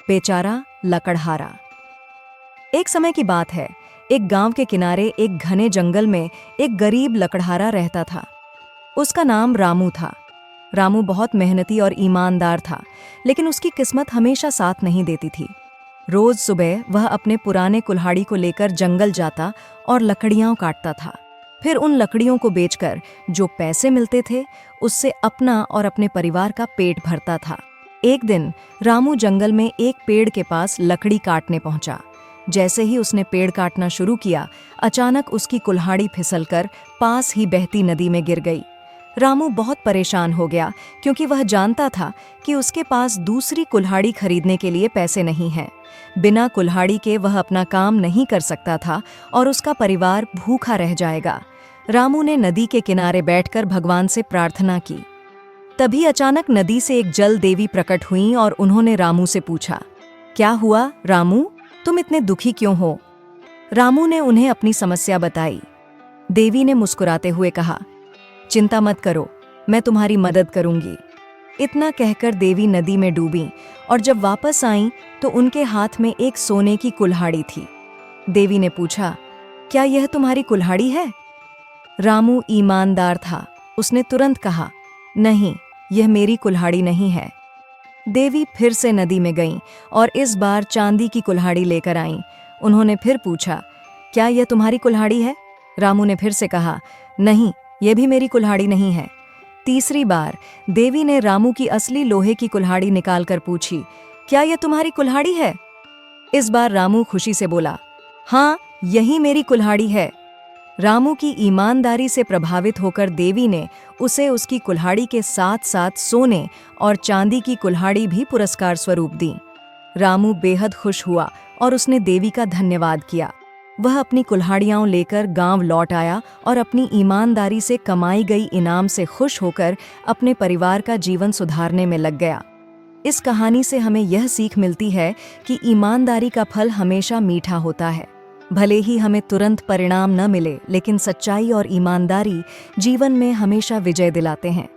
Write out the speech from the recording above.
बेचारा लकड़हारा। एक समय की बात है, एक गांव के किनारे एक घने जंगल में एक गरीब लकड़हारा रहता था। उसका नाम रामू था। रामू बहुत मेहनती और ईमानदार था, लेकिन उसकी किस्मत हमेशा साथ नहीं देती थी। रोज सुबह वह अपने पुराने कुल्हाड़ी को लेकर जंगल जाता और लकड़ियां काटता था। फिर उन लकड़ियों को बेचकर जो पैसे मिलते थे, उससे अपना और अपने परिवार का पेट भरता था। एक दिन रामू जंगल में एक पेड़ के पास लकड़ी काटने पहुंचा। जैसे ही उसने पेड़ काटना शुरू किया, अचानक उसकी कुल्हाड़ी फिसलकर पास ही बहती नदी में गिर गई। रामू बहुत परेशान हो गया, क्योंकि वह जानता था कि उसके पास दूसरी कुल्हाड़ी खरीदने के लिए पैसे नहीं हैं। बिना कुल्हाड़ी के वह अपना काम नहीं कर सकता था और उसका परिवार भूखा रह जाएगा। रामू ने नदी के किनारे बैठकर भगवान से प्रार्थना की। तभी अचानक नदी से एक जल देवी प्रकट हुईं और उन्होंने रामू से पूछा, क्या हुआ रामू, तुम इतने दुखी क्यों हो? रामू ने उन्हें अपनी समस्या बताई। देवी ने मुस्कुराते हुए कहा, चिंता मत करो, मैं तुम्हारी मदद करूंगी। इतना कहकर देवी नदी में डूबीं और जब वापस आईं तो उनके हाथ में एक सोने की कुल्हाड़ी थी। देवी ने पूछा, क्या यह तुम्हारी कुल्हाड़ी है? रामू ईमानदार था। उसने तुरंत कहा, नहीं, यह मेरी कुल्हाड़ी नहीं है। देवी फिर से नदी में गईं और इस बार चांदी की कुल्हाड़ी लेकर आईं। उन्होंने फिर पूछा, क्या यह तुम्हारी कुल्हाड़ी है? रामू ने फिर से कहा, नहीं, यह भी मेरी कुल्हाड़ी नहीं है। तीसरी बार देवी ने रामू की असली लोहे की कुल्हाड़ी निकालकर पूछी, क्या यह तुम्हारी कुल्हाड़ी है? इस बार रामू खुशी से बोला, हाँ, यही मेरी कुल्हाड़ी है। रामू की ईमानदारी से प्रभावित होकर देवी ने उसे उसकी कुल्हाड़ी के साथ साथ सोने और चांदी की कुल्हाड़ी भी पुरस्कार स्वरूप दी। रामू बेहद खुश हुआ और उसने देवी का धन्यवाद किया। वह अपनी कुल्हाड़ियां लेकर गांव लौट आया और अपनी ईमानदारी से कमाई गई इनाम से खुश होकर अपने परिवार का जीवन सुधारने में लग गया। इस कहानी से हमें यह सीख मिलती है कि ईमानदारी का फल हमेशा मीठा होता है। भले ही हमें तुरंत परिणाम न मिले, लेकिन सच्चाई और ईमानदारी जीवन में हमेशा विजय दिलाते हैं।